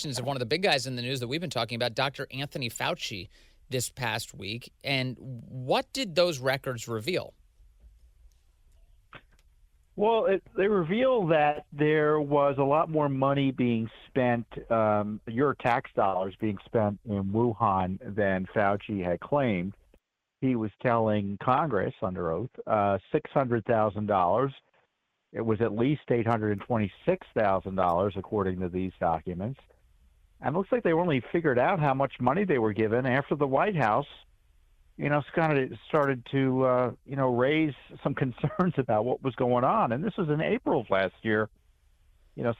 of one of the big guys in the news that we've been talking about, Dr. Anthony Fauci, this past week. And what did those records reveal? Well, they reveal that there was a lot more money being spent, your tax dollars being spent in Wuhan than Fauci had claimed. He was telling Congress under oath $600,000. It was at least $826,000, according to these documents. And it looks like they only figured out how much money they were given after the White House, kind of started to, raise some concerns about what was going on. And this was in April of last year,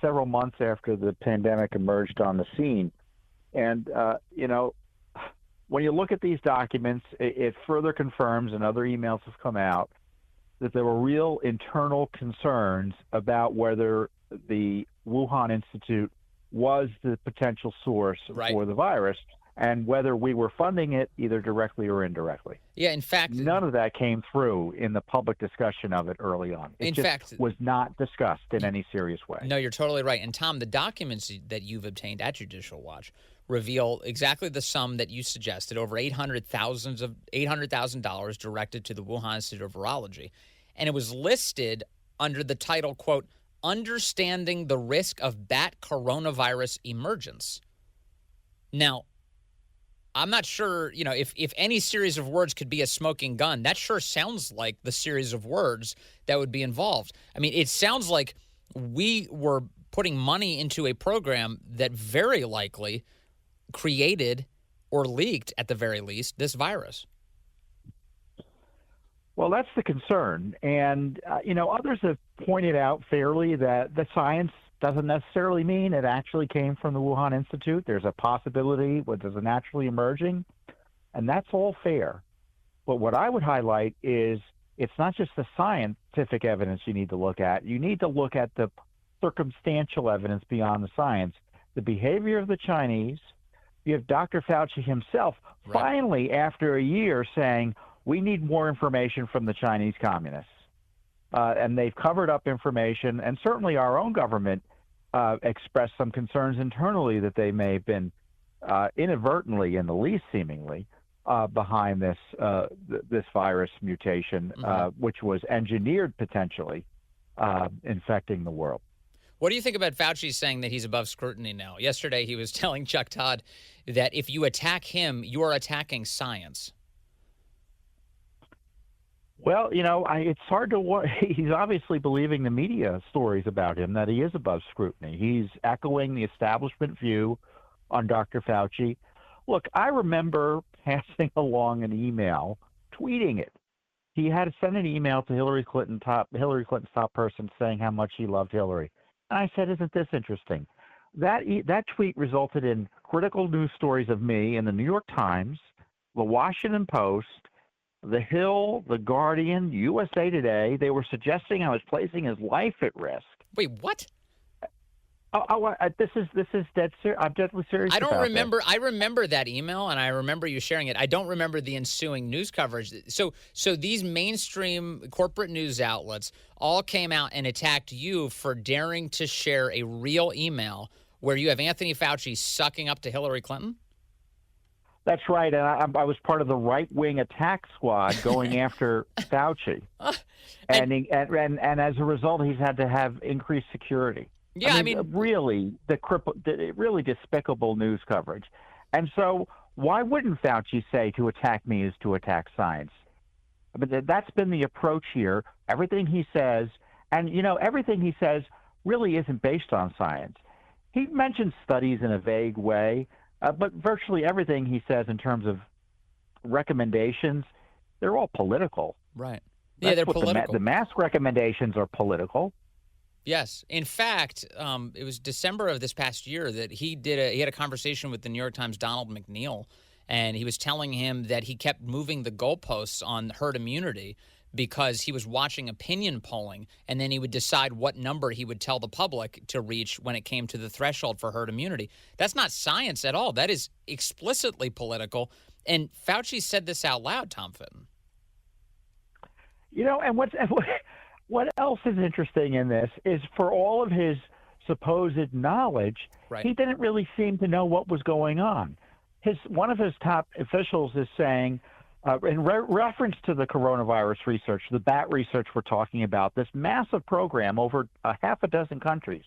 several months after the pandemic emerged on the scene. And, when you look at these documents, it further confirms, and other emails have come out, that there were real internal concerns about whether the Wuhan Institute was the potential source for the virus and whether we were funding it either directly or indirectly. Yeah, in fact, none of that came through in the public discussion of it early on. It was not discussed in any serious way. No, you're totally right. And Tom, the documents that you've obtained at Judicial Watch reveal exactly the sum that you suggested, over $800,000 directed to the Wuhan Institute of Virology. And it was listed under the title, quote, Understanding the Risk of Bat Coronavirus Emergence. Now, I'm not sure, if any series of words could be a smoking gun, that sure sounds like the series of words that would be involved. I mean, it sounds like we were putting money into a program that very likely created or leaked, at the very least, this virus. Well, that's the concern. And, others have pointed out fairly that the science doesn't necessarily mean it actually came from the Wuhan Institute. There's a possibility what is naturally emerging, and that's all fair. But what I would highlight is it's not just the scientific evidence you need to look at. You need to look at the circumstantial evidence beyond the science, the behavior of the Chinese. You have Dr. Fauci himself finally, after a year, saying, we need more information from the Chinese communists. And they've covered up information, and certainly our own government expressed some concerns internally that they may have been inadvertently, in the least seemingly, behind this virus mutation, which was engineered potentially infecting the world. What do you think about Fauci saying that he's above scrutiny now? Yesterday, he was telling Chuck Todd that if you attack him, you are attacking science. Well, it's hard to – he's obviously believing the media stories about him, that he is above scrutiny. He's echoing the establishment view on Dr. Fauci. Look, I remember passing along an email, tweeting it. He had to send an email to Hillary Clinton's top person saying how much he loved Hillary. And I said, isn't this interesting? That tweet resulted in critical news stories of me in the New York Times, the Washington Post, The Hill, The Guardian, USA Today. They were suggesting I was placing his life at risk. Wait, what? This is dead serious. I'm deadly serious. I don't remember. This. I remember that email, and I remember you sharing it. I don't remember the ensuing news coverage. So these mainstream corporate news outlets all came out and attacked you for daring to share a real email where you have Anthony Fauci sucking up to Hillary Clinton? That's right, and I was part of the right-wing attack squad going after Fauci, and as a result, he's had to have increased security. Yeah, I mean really really despicable news coverage, and so why wouldn't Fauci say to attack me is to attack science? I mean, that's been the approach here. Everything he says, and everything he says really isn't based on science. He mentions studies in a vague way. But virtually everything he says in terms of recommendations, they're all political. Right. That's they're political. The mask recommendations are political. Yes. In fact, it was December of this past year that he had a conversation with the New York Times' Donald McNeil, and he was telling him that he kept moving the goalposts on herd immunity because he was watching opinion polling, and then he would decide what number he would tell the public to reach when it came to the threshold for herd immunity. That's not science at all. That is explicitly political. And Fauci said this out loud, Tom Fitton. And what else is interesting in this is for all of his supposed knowledge, Right. he didn't really seem to know what was going on. One of his top officials is saying, in reference to the coronavirus research, the bat research we're talking about, this massive program over a half a dozen countries.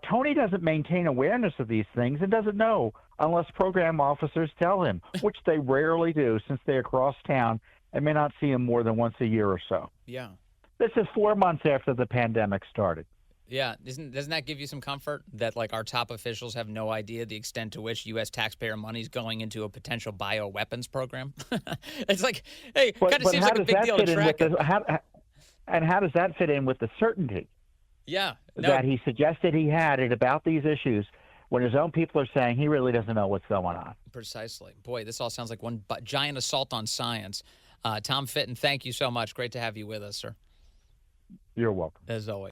Tony doesn't maintain awareness of these things and doesn't know unless program officers tell him, which they rarely do since they're across town and may not see him more than once a year or so. Yeah. This is 4 months after the pandemic started. Yeah, doesn't that give you some comfort that like our top officials have no idea the extent to which U.S. taxpayer money is going into a potential bioweapons program? It's like, hey, kind of seems like a big deal to track it. How does that fit in with the certainty that he suggested he had it about these issues when his own people are saying he really doesn't know what's going on? Precisely. Boy, this all sounds like one giant assault on science. Tom Fitton, thank you so much. Great to have you with us, sir. You're welcome. As always.